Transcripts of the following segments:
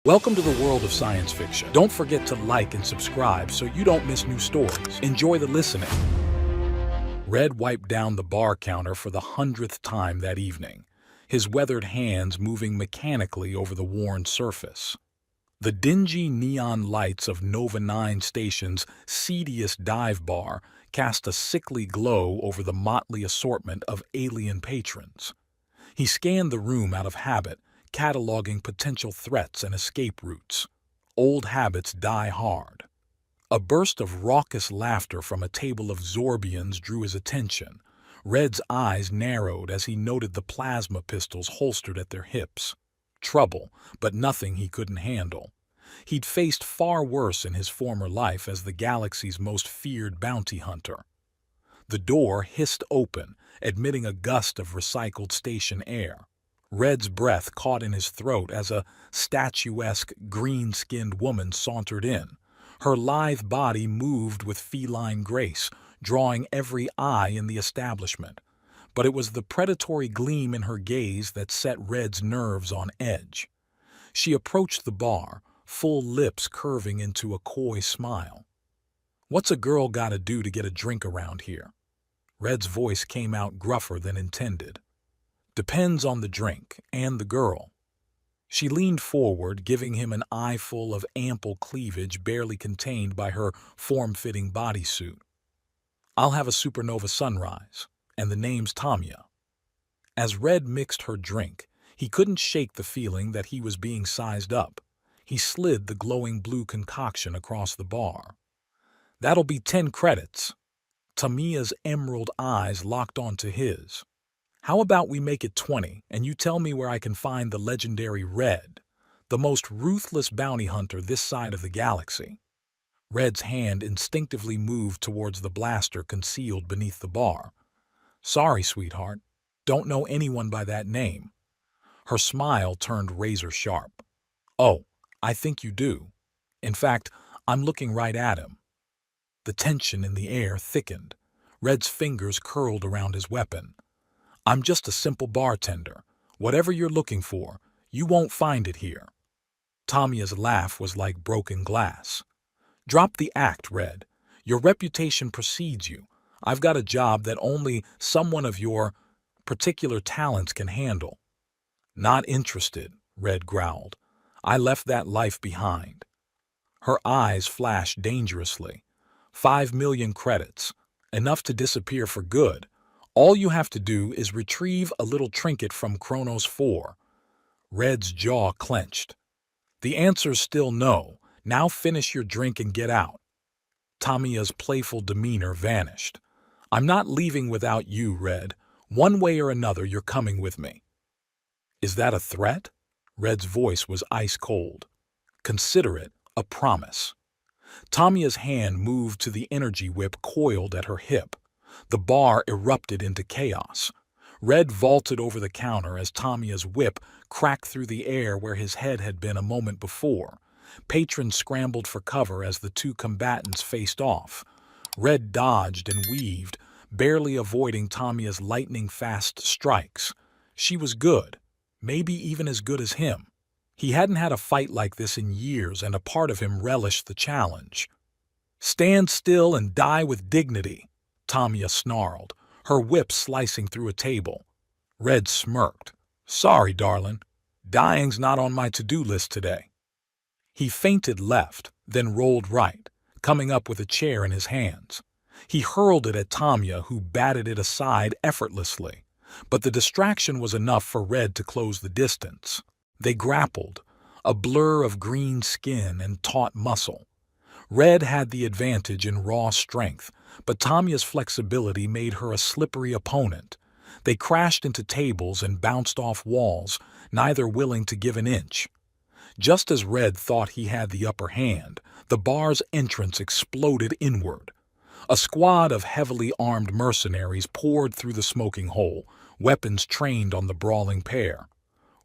Welcome to the world of science fiction. Don't forget to like and subscribe so you don't miss new stories. Enjoy the listening. Red wiped down the bar counter for the 100th time that evening, his weathered hands moving mechanically over the worn surface. The dingy neon lights of Nova 9 Station's seediest dive bar cast a sickly glow over the motley assortment of alien patrons. He scanned the room out of habit, cataloging potential threats and escape routes. Old habits die hard. A burst of raucous laughter from a table of Zorbians drew his attention. Red's eyes narrowed as he noted the plasma pistols holstered at their hips. Trouble, but nothing he couldn't handle. He'd faced far worse in his former life as the galaxy's most feared bounty hunter. The door hissed open, admitting a gust of recycled station air. Red's breath caught in his throat as a statuesque, green-skinned woman sauntered in. Her lithe body moved with feline grace, drawing every eye in the establishment. But it was the predatory gleam in her gaze that set Red's nerves on edge. She approached the bar, full lips curving into a coy smile. "What's a girl gotta do to get a drink around here?" Red's voice came out gruffer than intended. "Depends on the drink and the girl." She leaned forward, giving him an eyeful of ample cleavage barely contained by her form-fitting bodysuit. "I'll have a supernova sunrise, and the name's Tamia." As Red mixed her drink, he couldn't shake the feeling that he was being sized up. He slid the glowing blue concoction across the bar. "That'll be 10 credits. Tamia's emerald eyes locked onto his. "How about we make it 20, and you tell me where I can find the legendary Red, the most ruthless bounty hunter this side of the galaxy?" Red's hand instinctively moved towards the blaster concealed beneath the bar. "Sorry, sweetheart. Don't know anyone by that name." Her smile turned razor sharp. "Oh, I think you do. In fact, I'm looking right at him." The tension in the air thickened. Red's fingers curled around his weapon. "I'm just a simple bartender. Whatever you're looking for, you won't find it here." Tamia's laugh was like broken glass. "Drop the act, Red. Your reputation precedes you. I've got a job that only someone of your particular talents can handle." "Not interested," Red growled. "I left that life behind." Her eyes flashed dangerously. 5 million credits. Enough to disappear for good. All you have to do is retrieve a little trinket from Kronos 4. Red's jaw clenched. "The answer's still no. Now finish your drink and get out." Tamia's playful demeanor vanished. "I'm not leaving without you, Red. One way or another, you're coming with me." "Is that a threat?" Red's voice was ice cold. "Consider it a promise." Tamia's hand moved to the energy whip coiled at her hip. The bar erupted into chaos. Red vaulted over the counter as Tamia's whip cracked through the air where his head had been a moment before. Patrons scrambled for cover as the two combatants faced off. Red dodged and weaved, barely avoiding Tamia's lightning-fast strikes. She was good, maybe even as good as him. He hadn't had a fight like this in years, and a part of him relished the challenge. "Stand still and die with dignity," Tamia snarled, her whip slicing through a table. Red smirked. "Sorry, darling. Dying's not on my to-do list today." He feinted left, then rolled right, coming up with a chair in his hands. He hurled it at Tamia, who batted it aside effortlessly. But the distraction was enough for Red to close the distance. They grappled, a blur of green skin and taut muscle. Red had the advantage in raw strength, but Tamia's flexibility made her a slippery opponent. They crashed into tables and bounced off walls, neither willing to give an inch. Just as Red thought he had the upper hand, the bar's entrance exploded inward. A squad of heavily armed mercenaries poured through the smoking hole, weapons trained on the brawling pair.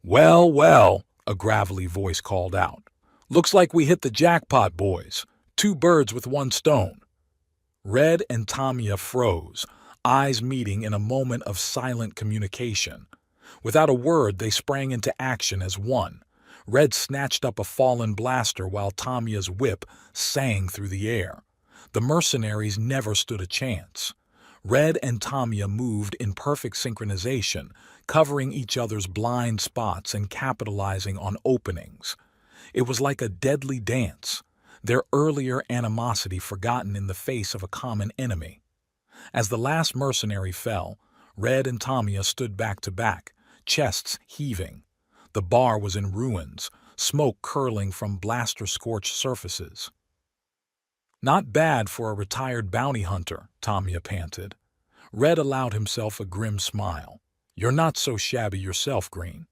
"Well, well," a gravelly voice called out. "Looks like we hit the jackpot, boys. 2 birds with 1 stone." Red and Tamia froze, eyes meeting in a moment of silent communication. Without a word, they sprang into action as one. Red snatched up a fallen blaster while Tamiya's whip sang through the air. The mercenaries never stood a chance. Red and Tamiya moved in perfect synchronization, covering each other's blind spots and capitalizing on openings. It was like a deadly dance, their earlier animosity forgotten in the face of a common enemy. As the last mercenary fell, Red and Tamiya stood back to back, chests heaving. The bar was in ruins, smoke curling from blaster-scorched surfaces. "Not bad for a retired bounty hunter," Tamiya panted. Red allowed himself a grim smile. "You're not so shabby yourself, Green."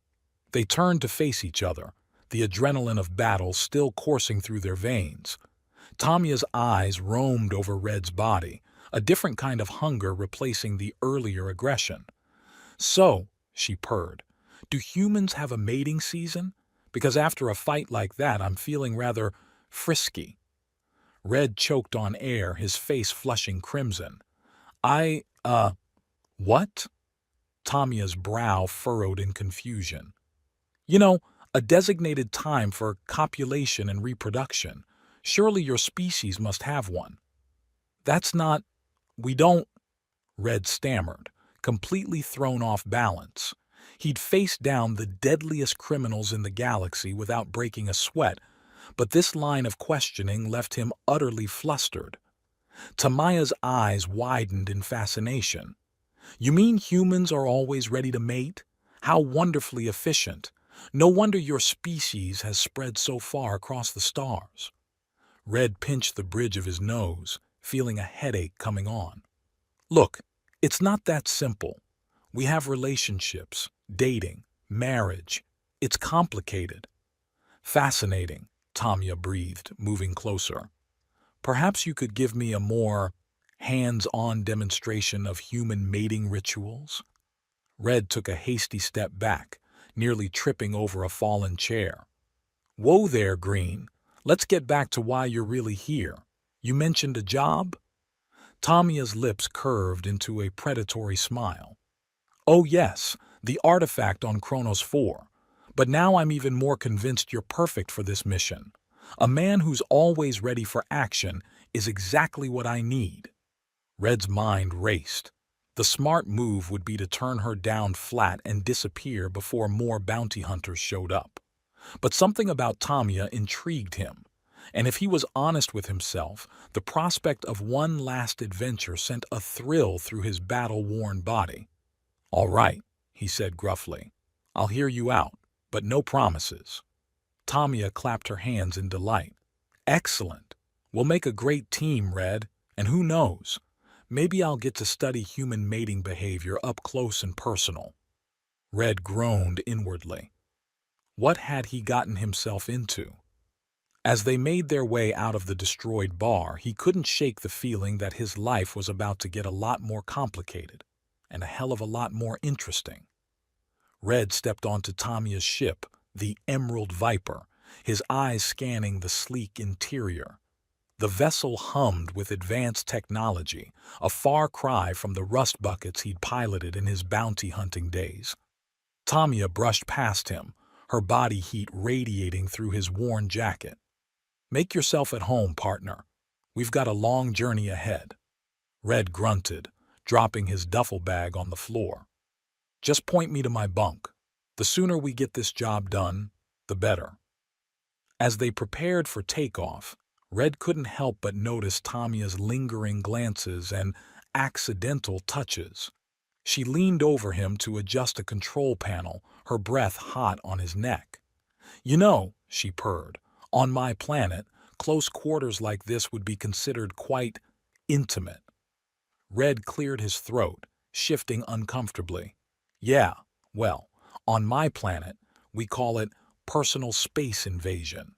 They turned to face each other, the adrenaline of battle still coursing through their veins. Tamiya's eyes roamed over Red's body, a different kind of hunger replacing the earlier aggression. "So," she purred, "do humans have a mating season? Because after a fight like that, I'm feeling rather frisky." Red choked on air, his face flushing crimson. What?" Tamiya's brow furrowed in confusion. "You know, a designated time for copulation and reproduction. Surely your species must have one." "That's not... we don't..." Red stammered, completely thrown off balance. He'd faced down the deadliest criminals in the galaxy without breaking a sweat, but this line of questioning left him utterly flustered. Tamiya's eyes widened in fascination. "You mean humans are always ready to mate? How wonderfully efficient. No wonder your species has spread so far across the stars." Red pinched the bridge of his nose, feeling a headache coming on. "Look, it's not that simple. We have relationships, dating, marriage. It's complicated." "Fascinating," Tamiya breathed, moving closer. "Perhaps you could give me a more hands-on demonstration of human mating rituals?" Red took a hasty step back, nearly tripping over a fallen chair. "Whoa there, Green. Let's get back to why you're really here. You mentioned a job?" Tamiya's lips curved into a predatory smile. "Oh yes, the artifact on Kronos 4. But now I'm even more convinced you're perfect for this mission. A man who's always ready for action is exactly what I need." Red's mind raced. The smart move would be to turn her down flat and disappear before more bounty hunters showed up. But something about Tamiya intrigued him, and if he was honest with himself, the prospect of one last adventure sent a thrill through his battle-worn body. "All right," he said gruffly. "I'll hear you out, but no promises." Tamiya clapped her hands in delight. "Excellent. We'll make a great team, Red, and who knows? Maybe I'll get to study human mating behavior up close and personal." Red groaned inwardly. What had he gotten himself into? As they made their way out of the destroyed bar, he couldn't shake the feeling that his life was about to get a lot more complicated, and a hell of a lot more interesting. Red stepped onto Tamiya's ship, the Emerald Viper, his eyes scanning the sleek interior. The vessel hummed with advanced technology, a far cry from the rust buckets he'd piloted in his bounty hunting days. Tamiya brushed past him, her body heat radiating through his worn jacket. "Make yourself at home, partner. We've got a long journey ahead." Red grunted, dropping his duffel bag on the floor. "Just point me to my bunk. The sooner we get this job done, the better." As they prepared for takeoff, Red couldn't help but notice Tamiya's lingering glances and accidental touches. She leaned over him to adjust a control panel, her breath hot on his neck. "You know," she purred, "on my planet, close quarters like this would be considered quite intimate." Red cleared his throat, shifting uncomfortably. "Yeah, well, on my planet, we call it personal space invasion."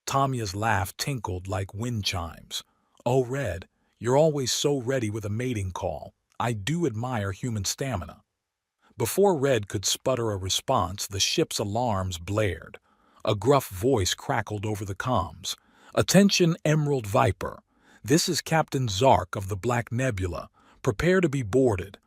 Tamiya's laugh tinkled like wind chimes. "Oh, Red, you're always so ready with a mating call. I do admire human stamina." Before Red could sputter a response, the ship's alarms blared. A gruff voice crackled over the comms. "Attention, Emerald Viper. This is Captain Zark of the Black Nebula. Prepare to be boarded."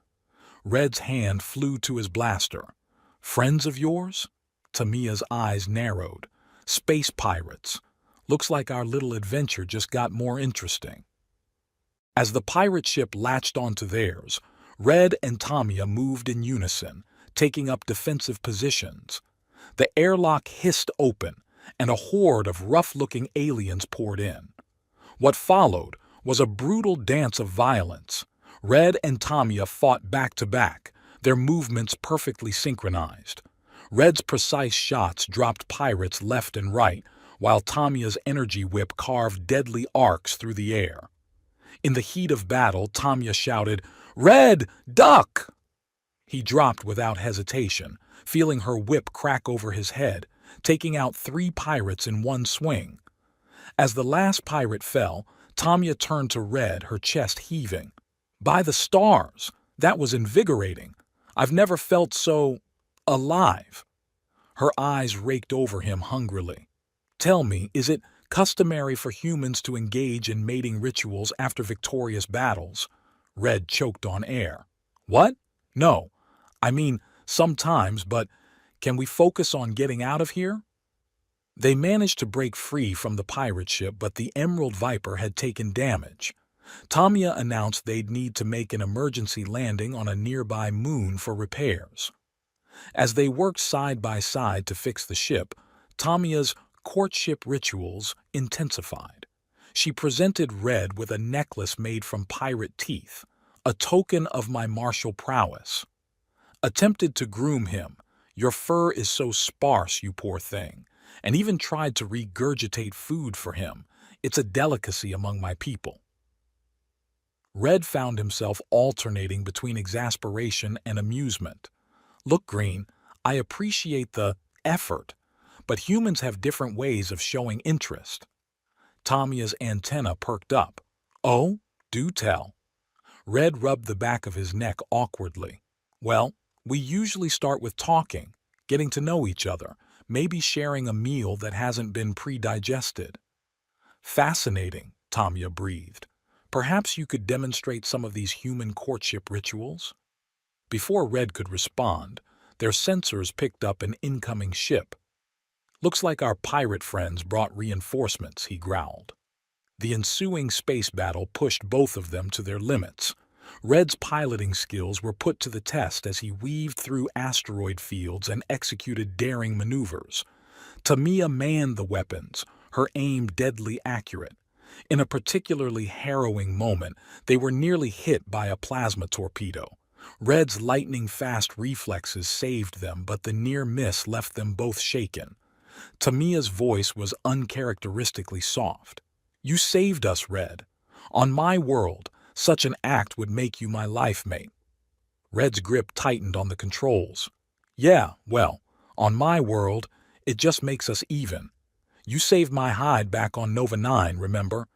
Red's hand flew to his blaster. "Friends of yours?" Tamia's eyes narrowed. Space pirates. Looks like our little adventure just got more interesting. As the pirate ship latched onto theirs, Red and Tamia moved in unison, taking up defensive positions. The airlock hissed open, and a horde of rough-looking aliens poured in. What followed was a brutal dance of violence. Red and Tamia fought back-to-back, their movements perfectly synchronized. Red's precise shots dropped pirates left and right, while Tamia's energy whip carved deadly arcs through the air. In the heat of battle, Tamia shouted, "Red, duck!" He dropped without hesitation, feeling her whip crack over his head, taking out 3 pirates in one swing. As the last pirate fell, Tamia turned to Red, her chest heaving. "By the stars, that was invigorating. I've never felt so alive." Her eyes raked over him hungrily. "Tell me, is it customary for humans to engage in mating rituals after victorious battles?" Red choked on air. "What? No. I mean, sometimes, but can we focus on getting out of here?" They managed to break free from the pirate ship, but the Emerald Viper had taken damage. Tamia announced they'd need to make an emergency landing on a nearby moon for repairs. As they worked side by side to fix the ship, Tamia's courtship rituals intensified. She presented Red with a necklace made from pirate teeth, a token of my martial prowess. Attempted to groom him. "Your fur is so sparse, you poor thing," and even tried to regurgitate food for him. "It's a delicacy among my people." Red found himself alternating between exasperation and amusement. "Look, Green, I appreciate the effort, but humans have different ways of showing interest." Tamia's antenna perked up. "Oh, do tell." Red rubbed the back of his neck awkwardly. "Well, we usually start with talking, getting to know each other, maybe sharing a meal that hasn't been pre-digested." "Fascinating," Tamia breathed. "Perhaps you could demonstrate some of these human courtship rituals?" Before Red could respond, their sensors picked up an incoming ship. "Looks like our pirate friends brought reinforcements," he growled. The ensuing space battle pushed both of them to their limits. Red's piloting skills were put to the test as he weaved through asteroid fields and executed daring maneuvers. Tamia manned the weapons, her aim deadly accurate. In a particularly harrowing moment, they were nearly hit by a plasma torpedo. Red's lightning-fast reflexes saved them, but the near miss left them both shaken. Tamia's voice was uncharacteristically soft. "You saved us, Red. On my world, such an act would make you my life mate." Red's grip tightened on the controls. "Yeah, well, on my world, it just makes us even. You saved my hide back on Nova 9, remember?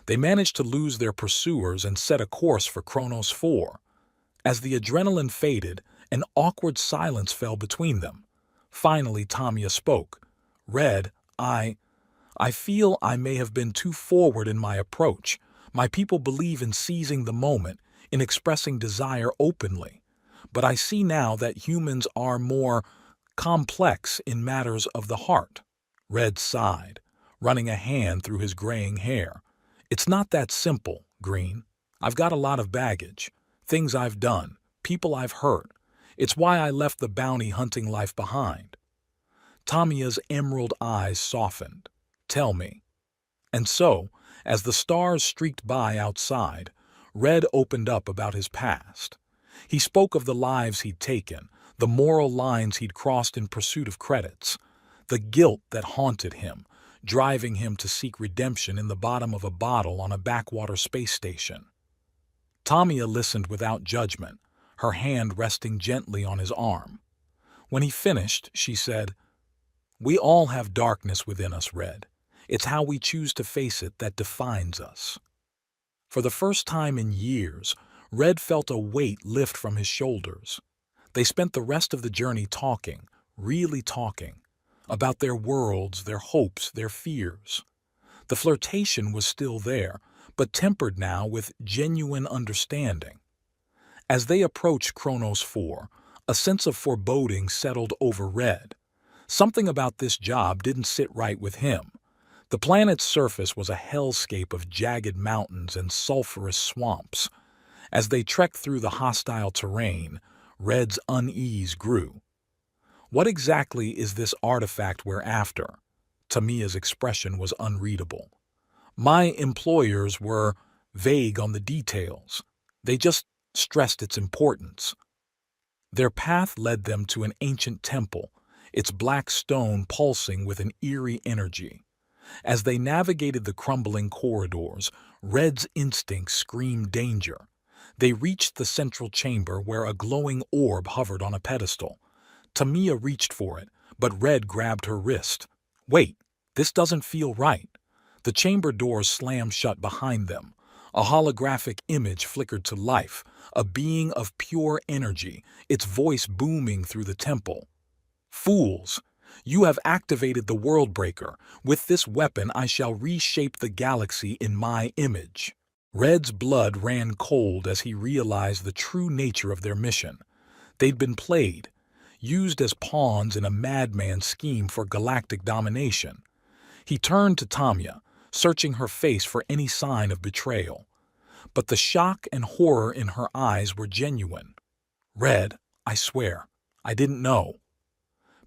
They managed to lose their pursuers and set a course for Kronos 4. As the adrenaline faded, an awkward silence fell between them. Finally, Tamia spoke. "Red, I feel I may have been too forward in my approach. My people believe in seizing the moment, in expressing desire openly. But I see now that humans are more complex in matters of the heart." Red sighed, running a hand through his graying hair. "It's not that simple, Green. I've got a lot of baggage. Things I've done, people I've hurt. It's why I left the bounty hunting life behind." Tamia's emerald eyes softened. "Tell me." And so, as the stars streaked by outside, Red opened up about his past. He spoke of the lives he'd taken, the moral lines he'd crossed in pursuit of credits, the guilt that haunted him, driving him to seek redemption in the bottom of a bottle on a backwater space station. Tamia listened without judgment, her hand resting gently on his arm. When he finished, she said, "We all have darkness within us, Red. It's how we choose to face it that defines us." For the first time in years, Red felt a weight lift from his shoulders. They spent the rest of the journey talking, really talking, about their worlds, their hopes, their fears. The flirtation was still there, but tempered now with genuine understanding. As they approached Kronos 4, a sense of foreboding settled over Red. Something about this job didn't sit right with him. The planet's surface was a hellscape of jagged mountains and sulfurous swamps. As they trekked through the hostile terrain, Red's unease grew. What exactly is this artifact we're after? Tamiya's expression was unreadable. My employers were vague on the details. They just stressed its importance. Their path led them to an ancient temple, its black stone pulsing with an eerie energy. As they navigated the crumbling corridors, Red's instincts screamed danger. They reached the central chamber where a glowing orb hovered on a pedestal. Tamiya reached for it, but Red grabbed her wrist. Wait, this doesn't feel right. The chamber doors slammed shut behind them. A holographic image flickered to life, a being of pure energy, its voice booming through the temple. Fools! You have activated the World Breaker. With this weapon I shall reshape the galaxy in my image. Red's blood ran cold as he realized the true nature of their mission. They'd been played, used as pawns in a madman's scheme for galactic domination. He turned to Tamiya, searching her face for any sign of betrayal. But the shock and horror in her eyes were genuine. Red, I swear, I didn't know.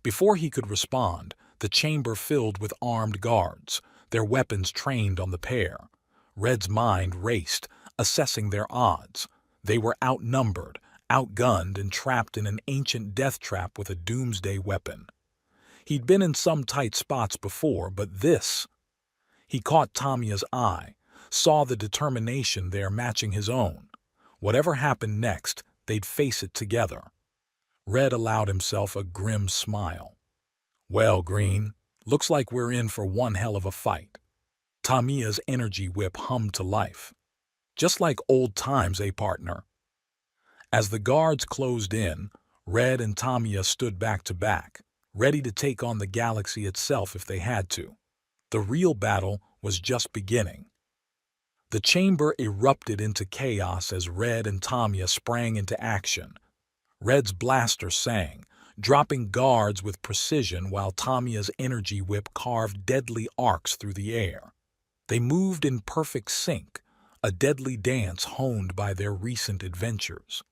Before he could respond, the chamber filled with armed guards, their weapons trained on the pair. Red's mind raced, assessing their odds. They were outnumbered, outgunned, and trapped in an ancient death trap with a doomsday weapon. He'd been in some tight spots before, but this... He caught Tamiya's eye, saw the determination there matching his own. Whatever happened next, they'd face it together. Red allowed himself a grim smile. Well, Green, looks like we're in for one hell of a fight. Tamiya's energy whip hummed to life. Just like old times, partner? As the guards closed in, Red and Tamiya stood back to back, ready to take on the galaxy itself if they had to. The real battle was just beginning. The chamber erupted into chaos as Red and Tamiya sprang into action. Red's blaster sang, dropping guards with precision while Tamiya's energy whip carved deadly arcs through the air. They moved in perfect sync, a deadly dance honed by their recent adventures.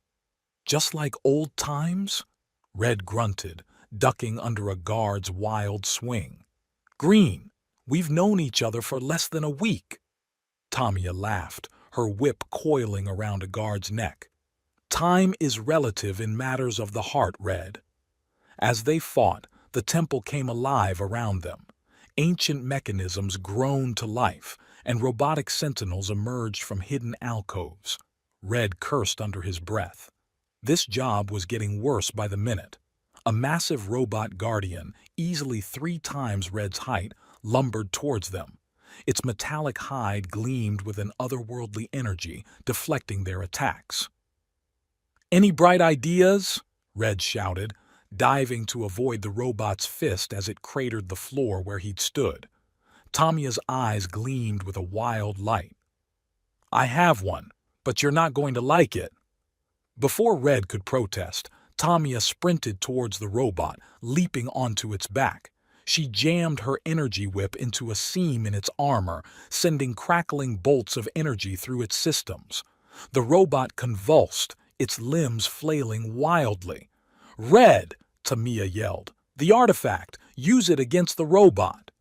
Just like old times? Red grunted, ducking under a guard's wild swing. Green, we've known each other for less than a week. Tamiya laughed, her whip coiling around a guard's neck. Time is relative in matters of the heart, Red. As they fought, the temple came alive around them. Ancient mechanisms groaned to life, and robotic sentinels emerged from hidden alcoves. Red cursed under his breath. This job was getting worse by the minute. A massive robot guardian, easily 3 times Red's height, lumbered towards them. Its metallic hide gleamed with an otherworldly energy, deflecting their attacks. Any bright ideas? Red shouted, diving to avoid the robot's fist as it cratered the floor where he'd stood. Tamiya's eyes gleamed with a wild light. I have one, but you're not going to like it. Before Red could protest, Tamiya sprinted towards the robot, leaping onto its back. She jammed her energy whip into a seam in its armor, sending crackling bolts of energy through its systems. The robot convulsed, its limbs flailing wildly. Red! Tamiya yelled. The artifact! Use it against the robot!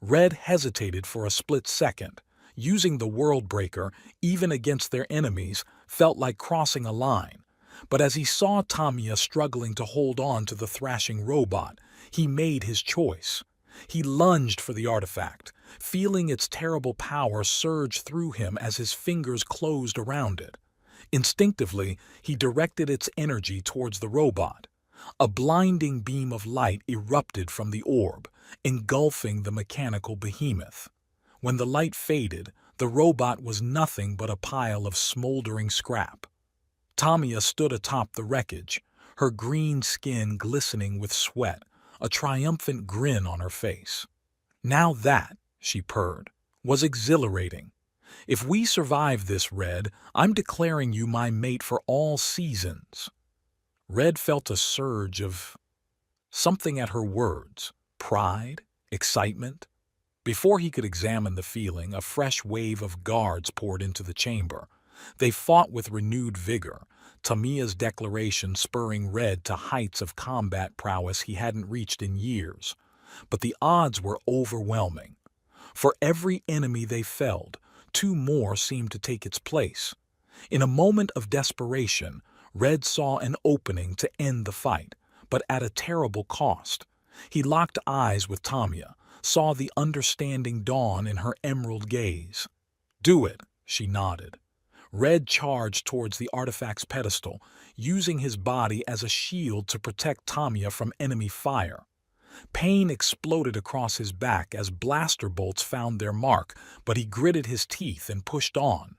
Red hesitated for a split second. Using the World Breaker, even against their enemies, felt like crossing a line. But as he saw Tamiya struggling to hold on to the thrashing robot, he made his choice. He lunged for the artifact, feeling its terrible power surge through him as his fingers closed around it. Instinctively, he directed its energy towards the robot. A blinding beam of light erupted from the orb, engulfing the mechanical behemoth. When the light faded, the robot was nothing but a pile of smoldering scrap. Tamiya stood atop the wreckage, her green skin glistening with sweat, a triumphant grin on her face. Now that, she purred, was exhilarating. If we survive this, Red, I'm declaring you my mate for all seasons. Red felt a surge of Something at her words, pride, excitement. Before he could examine the feeling, a fresh wave of guards poured into the chamber. They fought with renewed vigor, Tamiya's declaration spurring Red to heights of combat prowess he hadn't reached in years. But the odds were overwhelming. For every enemy they felled, two more seemed to take its place. In a moment of desperation, Red saw an opening to end the fight, but at a terrible cost. He locked eyes with Tamiya, saw the understanding dawn in her emerald gaze. "Do it," she nodded. Red charged towards the artifact's pedestal, using his body as a shield to protect Tamiya from enemy fire. Pain exploded across his back as blaster bolts found their mark, but he gritted his teeth and pushed on.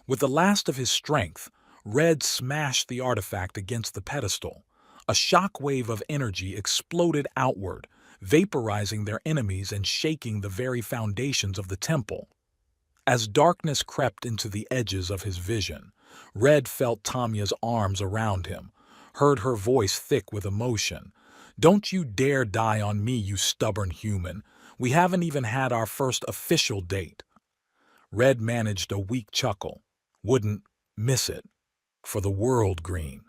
With the last of his strength, Red smashed the artifact against the pedestal. A shock wave of energy exploded outward, vaporizing their enemies and shaking the very foundations of the temple. As darkness crept into the edges of his vision, Red felt Tamiya's arms around him, heard her voice thick with emotion. "Don't you dare die on me, you stubborn human. We haven't even had our first official date." Red managed a weak chuckle. Wouldn't miss it. For the world green.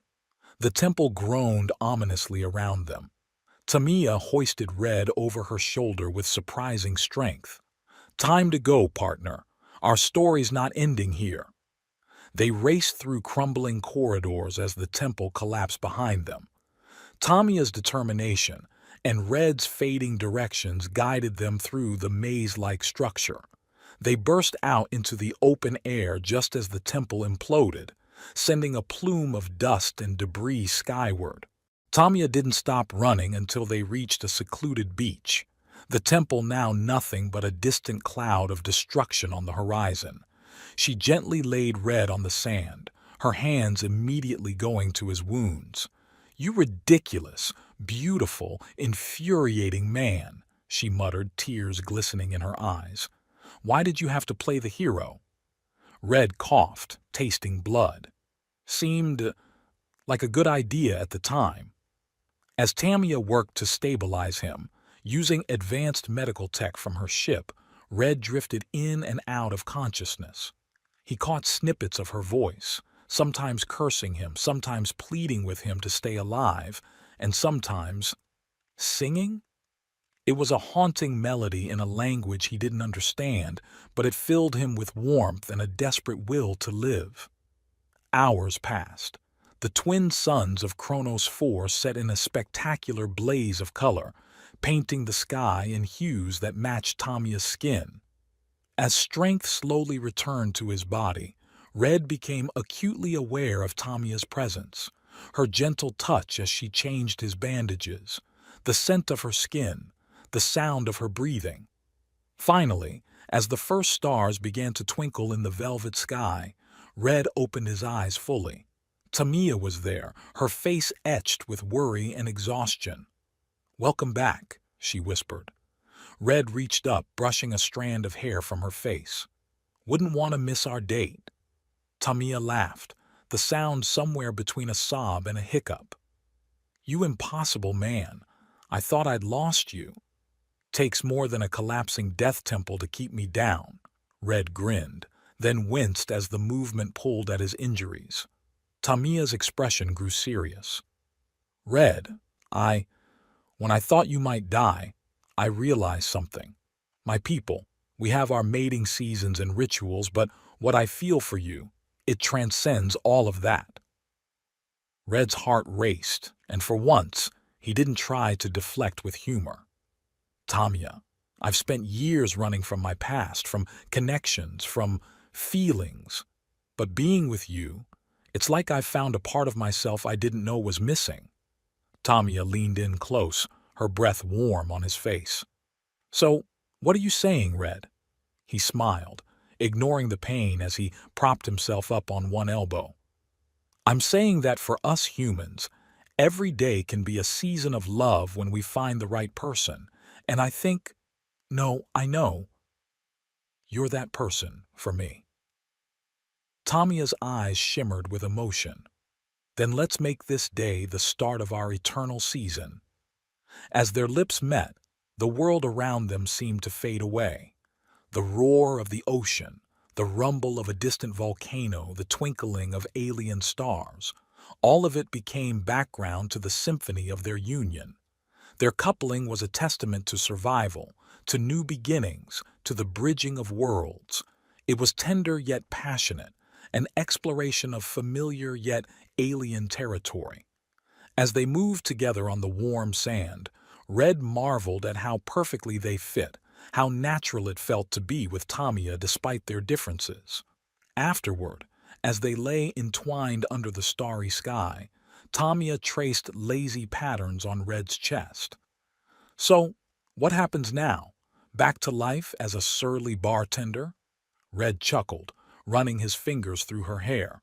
The temple groaned ominously around them. Tamiya hoisted Red over her shoulder with surprising strength. "Time to go, partner. Our story's not ending here." They raced through crumbling corridors as the temple collapsed behind them. Tamiya's determination and Red's fading directions guided them through the maze-like structure. They burst out into the open air just as the temple imploded, sending a plume of dust and debris skyward. Tamiya didn't stop running until they reached a secluded beach, the temple now nothing but a distant cloud of destruction on the horizon. She gently laid Red on the sand, her hands immediately going to his wounds. "You ridiculous, beautiful, infuriating man," she muttered, tears glistening in her eyes. "Why did you have to play the hero?" Red coughed, tasting blood. Seemed like a good idea at the time. As Tamiya worked to stabilize him, using advanced medical tech from her ship, Red drifted in and out of consciousness. He caught snippets of her voice, sometimes cursing him, sometimes pleading with him to stay alive, and sometimes singing? It was a haunting melody in a language he didn't understand, but it filled him with warmth and a desperate will to live. Hours passed. The twin suns of Kronos 4 set in a spectacular blaze of color, painting the sky in hues that matched Tamiya's skin. As strength slowly returned to his body, Red became acutely aware of Tamiya's presence, her gentle touch as she changed his bandages, the scent of her skin, the sound of her breathing. Finally, as the first stars began to twinkle in the velvet sky, Red opened his eyes fully. Tamiya was there, her face etched with worry and exhaustion. "Welcome back," she whispered. Red reached up, brushing a strand of hair from her face. "Wouldn't want to miss our date." Tamiya laughed, the sound somewhere between a sob and a hiccup. "You impossible man. I thought I'd lost you." "Takes more than a collapsing death temple to keep me down." Red grinned, then winced as the movement pulled at his injuries. Tamiya's expression grew serious. "Red, when I thought you might die, I realized something. My people, we have our mating seasons and rituals, but what I feel for you, it transcends all of that." Red's heart raced, and for once, he didn't try to deflect with humor. "Tamiya, I've spent years running from my past, from connections, from feelings. But being with you, it's like I've found a part of myself I didn't know was missing." Tamiya leaned in close, her breath warm on his face. "So, what are you saying, Red?" He smiled, ignoring the pain as he propped himself up on one elbow. "I'm saying that for us humans, every day can be a season of love when we find the right person, and I think, no, I know, you're that person for me." Tamiya's eyes shimmered with emotion. "Then let's make this day the start of our eternal season." As their lips met, the world around them seemed to fade away. The roar of the ocean, the rumble of a distant volcano, the twinkling of alien stars, all of it became background to the symphony of their union. Their coupling was a testament to survival, to new beginnings, to the bridging of worlds. It was tender yet passionate, an exploration of familiar yet alien territory. As they moved together on the warm sand, Red marveled at how perfectly they fit, how natural it felt to be with Tamiya despite their differences. Afterward, as they lay entwined under the starry sky, Tamiya traced lazy patterns on Red's chest. "So, what happens now? Back to life as a surly bartender?" Red chuckled, running his fingers through her hair.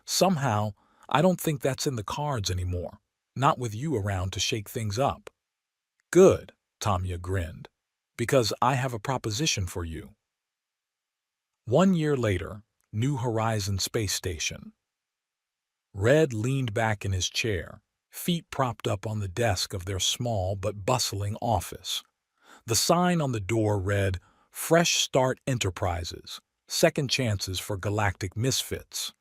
"Somehow, I don't think that's in the cards anymore, not with you around to shake things up." "Good," Tamiya grinned, "because I have a proposition for you." 1 year later, New Horizons Space Station. Red leaned back in his chair, feet propped up on the desk of their small but bustling office. The sign on the door read, "Fresh Start Enterprises, Second Chances for Galactic Misfits."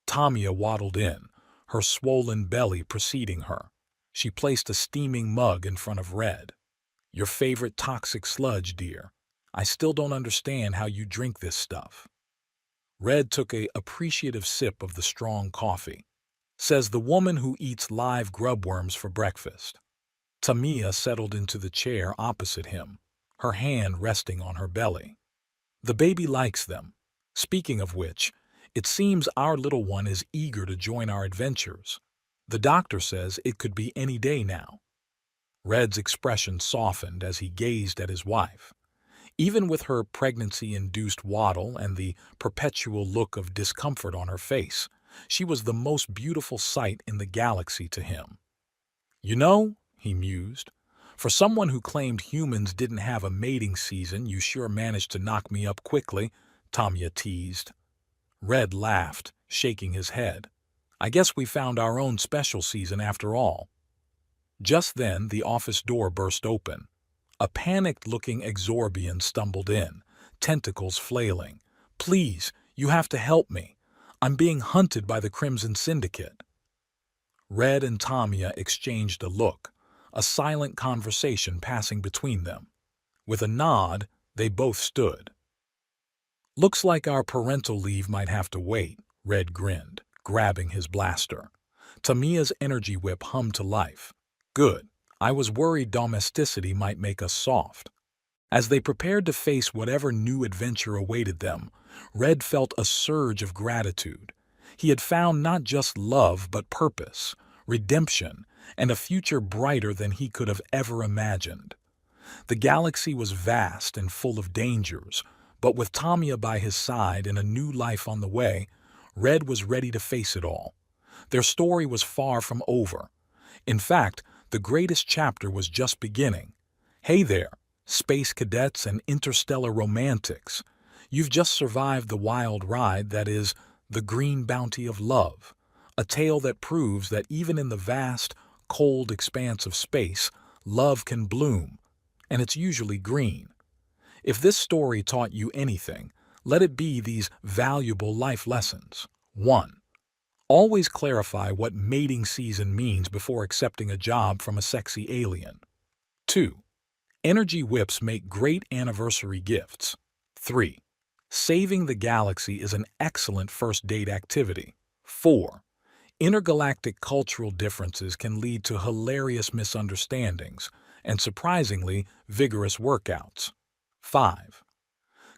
Tamiya waddled in, her swollen belly preceding her. She placed a steaming mug in front of Red. "Your favorite toxic sludge, dear. I still don't understand how you drink this stuff." Red took an appreciative sip of the strong coffee. "Says the woman who eats live grubworms for breakfast." Tamiya settled into the chair opposite him, her hand resting on her belly. "The baby likes them. Speaking of which, it seems our little one is eager to join our adventures. The doctor says it could be any day now." Red's expression softened as he gazed at his wife. Even with her pregnancy-induced waddle and the perpetual look of discomfort on her face, she was the most beautiful sight in the galaxy to him. "You know," he mused, "for someone who claimed humans didn't have a mating season, you sure managed to knock me up quickly," Tamiya teased. Red laughed, shaking his head. "I guess we found our own special season after all." Just then, the office door burst open. A panicked-looking Exorbian stumbled in, tentacles flailing. "Please, you have to help me. I'm being hunted by the Crimson Syndicate." Red and Tamiya exchanged a look, a silent conversation passing between them. With a nod, they both stood. "Looks like our parental leave might have to wait," Red grinned, grabbing his blaster. Tamiya's energy whip hummed to life. "Good. I was worried domesticity might make us soft." As they prepared to face whatever new adventure awaited them, Red felt a surge of gratitude. He had found not just love but purpose, redemption, and a future brighter than he could have ever imagined. The galaxy was vast and full of dangers, but with Tamiya by his side and a new life on the way, Red was ready to face it all. Their story was far from over. In fact, the greatest chapter was just beginning. Hey there, space cadets and interstellar romantics. You've just survived the wild ride that is the green bounty of love, a tale that proves that even in the vast, cold expanse of space, love can bloom, and it's usually green. If this story taught you anything, let it be these valuable life lessons. 1. Always clarify what mating season means before accepting a job from a sexy alien. 2. Energy whips make great anniversary gifts. 3. Saving the galaxy is an excellent first date activity. 4. Intergalactic cultural differences can lead to hilarious misunderstandings and surprisingly vigorous workouts. 5.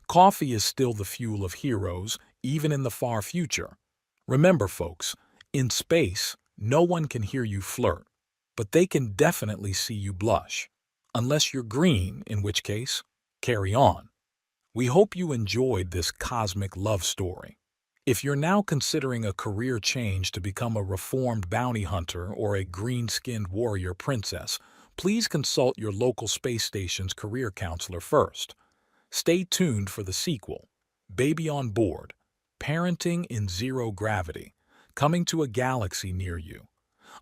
Coffee is still the fuel of heroes, even in the far future. Remember, folks, in space, no one can hear you flirt, but they can definitely see you blush. Unless you're green, in which case, carry on. We hope you enjoyed this cosmic love story. If you're now considering a career change to become a reformed bounty hunter or a green-skinned warrior princess, please consult your local space station's career counselor first. Stay tuned for the sequel, Baby on Board, Parenting in Zero Gravity, coming to a galaxy near you.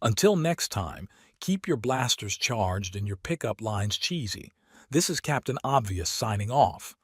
Until next time, Keep your blasters charged and your pickup lines cheesy. This is Captain Obvious signing off.